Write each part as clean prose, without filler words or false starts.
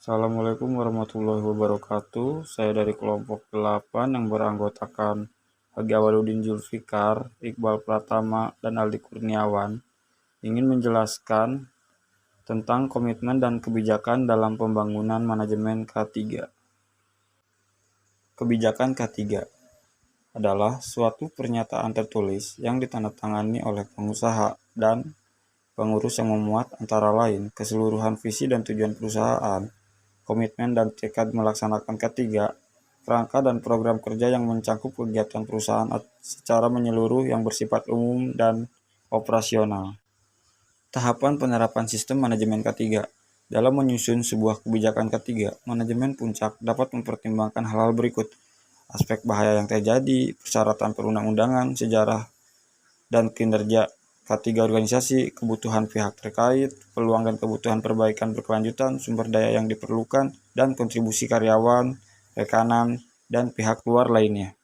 Assalamualaikum warahmatullahi wabarakatuh. Saya dari kelompok 8 yang beranggotakan Hagi Awaludin Zulfikar, Iqbal Pratama, dan Aldi Kurniawan ingin menjelaskan tentang komitmen dan kebijakan dalam pembangunan manajemen K3. Kebijakan K3 adalah suatu pernyataan tertulis yang ditandatangani oleh pengusaha dan pengurus yang memuat antara lain keseluruhan visi dan tujuan perusahaan, komitmen dan tekad melaksanakan K3, kerangka dan program kerja yang mencakup kegiatan perusahaan secara menyeluruh yang bersifat umum dan operasional. Tahapan penerapan sistem manajemen K3. Dalam menyusun sebuah kebijakan K3, manajemen puncak dapat mempertimbangkan hal-hal berikut: aspek bahaya yang terjadi, persyaratan perundang-undangan, sejarah dan kinerja K3 organisasi, kebutuhan pihak terkait, peluang dan kebutuhan perbaikan berkelanjutan, sumber daya yang diperlukan, dan kontribusi karyawan, rekanan, dan pihak luar lainnya.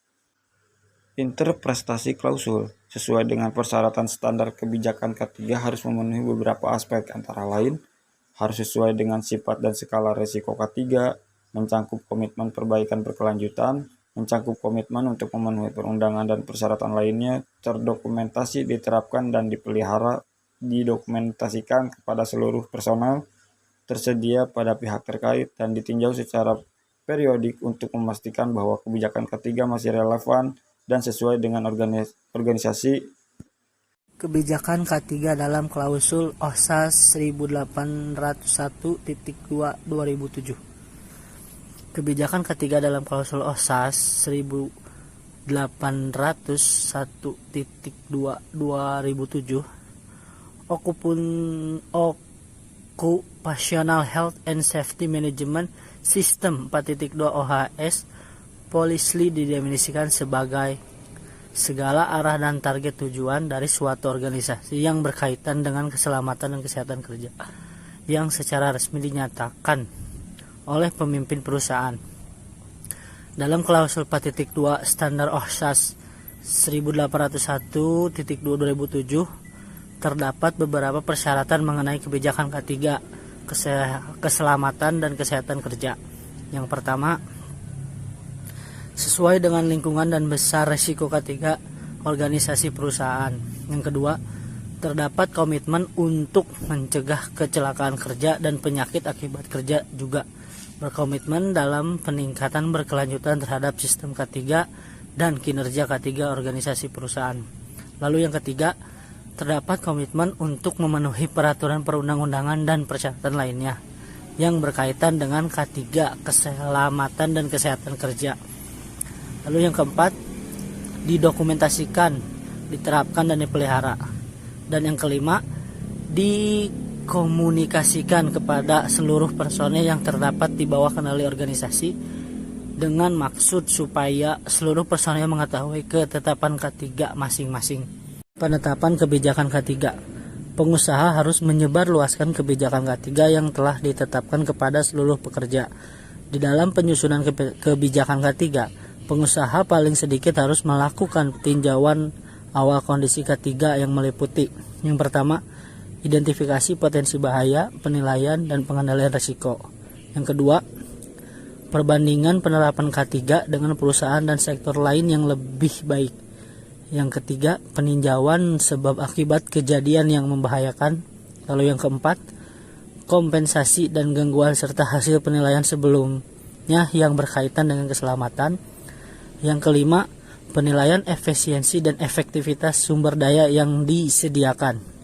Interpretasi klausul. Sesuai dengan persyaratan standar kebijakan K3 harus memenuhi beberapa aspek, antara lain harus sesuai dengan sifat dan skala risiko K3, mencangkup komitmen perbaikan berkelanjutan, mencangkup komitmen untuk memenuhi perundangan dan persyaratan lainnya, terdokumentasi, diterapkan, dan dipelihara, didokumentasikan kepada seluruh personel, tersedia pada pihak terkait, dan ditinjau secara periodik untuk memastikan bahwa kebijakan K3 masih relevan dan sesuai dengan organisasi. Kebijakan K3 dalam klausul OHSAS 1801.2/2007. Kebijakan K3 dalam klausul OHSAS 1801.2/2007 Occupational Health and Safety Management System 4.2 OHS Policy didefinisikan sebagai segala arah dan target tujuan dari suatu organisasi yang berkaitan dengan keselamatan dan kesehatan kerja yang secara resmi dinyatakan oleh pemimpin perusahaan. Dalam klausul 4.2 standar OHSAS 1801.2/2007 terdapat beberapa persyaratan mengenai kebijakan K3 keselamatan dan kesehatan kerja. Yang pertama, sesuai dengan lingkungan dan besar risiko K3 organisasi perusahaan. Yang kedua, terdapat komitmen untuk mencegah kecelakaan kerja dan penyakit akibat kerja, juga berkomitmen dalam peningkatan berkelanjutan terhadap sistem K3 dan kinerja K3 organisasi perusahaan. Lalu yang ketiga, terdapat komitmen untuk memenuhi peraturan perundang-undangan dan persyaratan lainnya yang berkaitan dengan K3 keselamatan dan kesehatan kerja. Lalu yang keempat, didokumentasikan, diterapkan dan dipelihara. Dan yang kelima, dikomunikasikan kepada seluruh personel yang terdapat di bawah kendali organisasi dengan maksud supaya seluruh personel mengetahui ketetapan K3 masing-masing. Penetapan kebijakan K3. Pengusaha harus menyebarluaskan kebijakan K3 yang telah ditetapkan kepada seluruh pekerja. Di dalam penyusunan kebijakan K3, pengusaha paling sedikit harus melakukan tinjauan awal kondisi K3 yang meliputi: yang pertama, identifikasi potensi bahaya, penilaian, dan pengendalian risiko. Yang kedua, perbandingan penerapan K3 dengan perusahaan dan sektor lain yang lebih baik. Yang ketiga, peninjauan sebab akibat kejadian yang membahayakan. Lalu yang keempat, kompensasi dan gangguan serta hasil penilaian sebelumnya yang berkaitan dengan keselamatan. Yang kelima, penilaian efisiensi dan efektivitas sumber daya yang disediakan.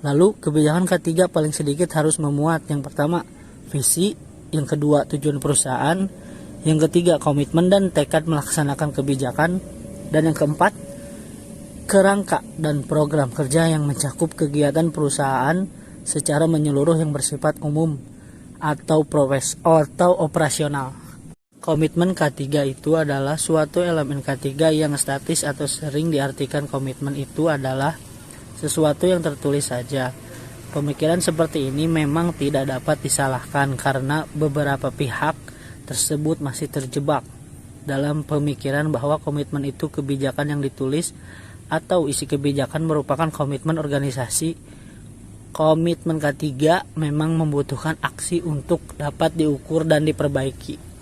Lalu kebijakan K3 paling sedikit harus memuat: yang pertama, visi; yang kedua, tujuan perusahaan; yang ketiga, komitmen dan tekad melaksanakan kebijakan; dan yang keempat, kerangka dan program kerja yang mencakup kegiatan perusahaan secara menyeluruh yang bersifat umum atau operasional. Komitmen K3 itu adalah suatu elemen K3 yang statis, atau sering diartikan komitmen itu adalah sesuatu yang tertulis saja. Pemikiran seperti ini memang tidak dapat disalahkan karena beberapa pihak tersebut masih terjebak dalam pemikiran bahwa komitmen itu kebijakan yang ditulis atau isi kebijakan merupakan komitmen organisasi Komitmen ketiga memang membutuhkan aksi untuk dapat diukur dan diperbaiki.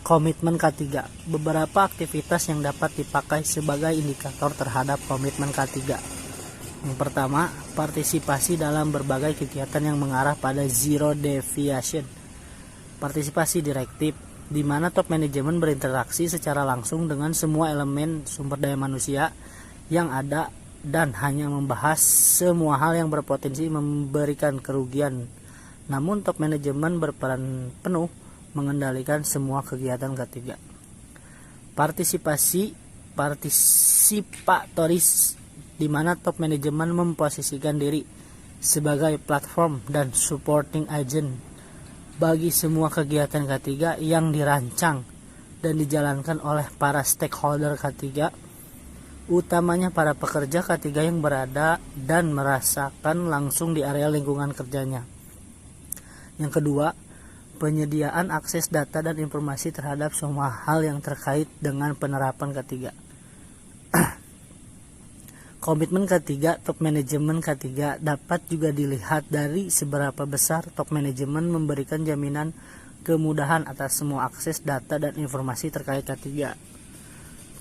Komitmen ketiga, beberapa aktivitas yang dapat dipakai sebagai indikator terhadap komitmen ketiga. Yang pertama, partisipasi dalam berbagai kegiatan yang mengarah pada zero deviation. Partisipasi direktif, di mana top manajemen berinteraksi secara langsung dengan semua elemen sumber daya manusia yang ada dan hanya membahas semua hal yang berpotensi memberikan kerugian. Namun top manajemen berperan penuh mengendalikan semua kegiatan ketiga. Partisipatoris, di mana top manajemen memposisikan diri sebagai platform dan supporting agent bagi semua kegiatan ketiga yang dirancang dan dijalankan oleh para stakeholder ketiga, utamanya para pekerja ketiga yang berada dan merasakan langsung di area lingkungan kerjanya. Yang kedua, penyediaan akses data dan informasi terhadap semua hal yang terkait dengan penerapan ketiga. Komitmen ketiga, top manajemen ketiga dapat juga dilihat dari seberapa besar top manajemen memberikan jaminan kemudahan atas semua akses data dan informasi terkait ketiga.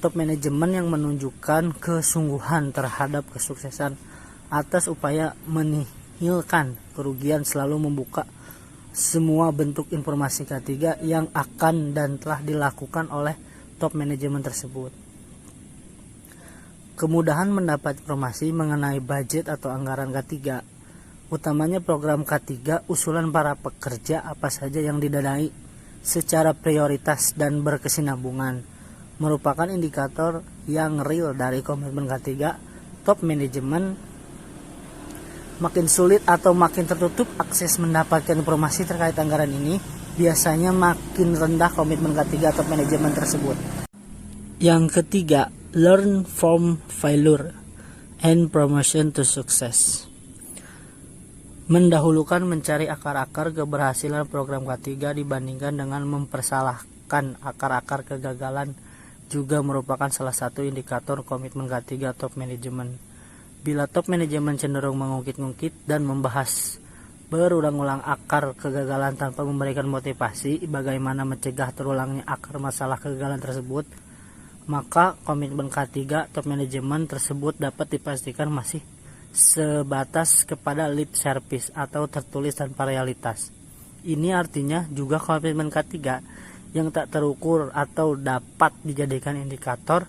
Top manajemen yang menunjukkan kesungguhan terhadap kesuksesan atas upaya menihilkan kerugian selalu membuka semua bentuk informasi ketiga yang akan dan telah dilakukan oleh top manajemen tersebut. Kemudahan mendapat informasi mengenai budget atau anggaran K3, utamanya program K3, usulan para pekerja apa saja yang didanai secara prioritas dan berkesinambungan, merupakan indikator yang real dari komitmen K3. Top manajemen makin sulit atau makin tertutup akses mendapatkan informasi terkait anggaran ini, biasanya makin rendah komitmen K3 top manajemen tersebut. Yang ketiga, learn from failure and promotion to success. Mendahulukan mencari akar-akar keberhasilan program K3 dibandingkan dengan mempersalahkan akar-akar kegagalan juga merupakan salah satu indikator komitmen K3 top manajemen. Bila top manajemen cenderung mengungkit-ungkit dan membahas berulang-ulang akar kegagalan tanpa memberikan motivasi bagaimana mencegah terulangnya akar masalah kegagalan tersebut, maka komitmen K3 top manajemen tersebut dapat dipastikan masih sebatas kepada lip service atau tertulis tanpa realitas. Ini artinya juga komitmen K3 yang tak terukur atau dapat dijadikan indikator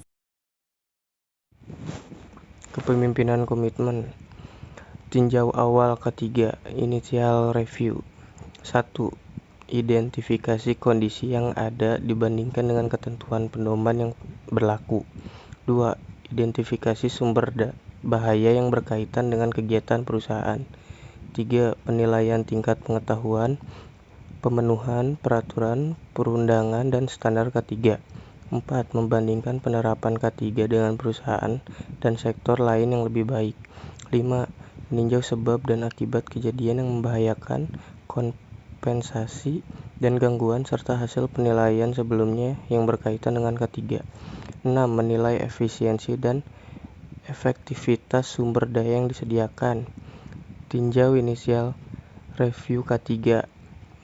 kepemimpinan komitmen. Tinjau awal K3, initial review. 1. Identifikasi kondisi yang ada dibandingkan dengan ketentuan pedoman yang berlaku. 2. Identifikasi sumber bahaya yang berkaitan dengan kegiatan perusahaan. 3. Penilaian tingkat pengetahuan, pemenuhan peraturan perundangan dan standar K3. 4. Membandingkan penerapan K3 dengan perusahaan dan sektor lain yang lebih baik. 5. Meninjau sebab dan akibat kejadian yang membahayakan, kompensasi dan gangguan serta hasil penilaian sebelumnya yang berkaitan dengan K3. 6. Menilai efisiensi dan efektivitas sumber daya yang disediakan. Tinjau inisial review K3.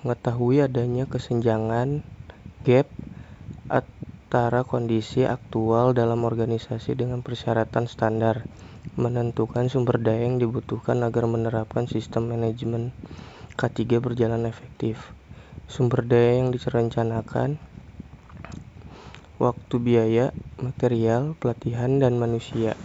Mengetahui adanya kesenjangan gap antara kondisi aktual dalam organisasi dengan persyaratan standar. Menentukan sumber daya yang dibutuhkan agar menerapkan sistem manajemen K3 berjalan efektif. Sumber daya yang direncanakan, waktu, biaya, material, pelatihan, dan manusia.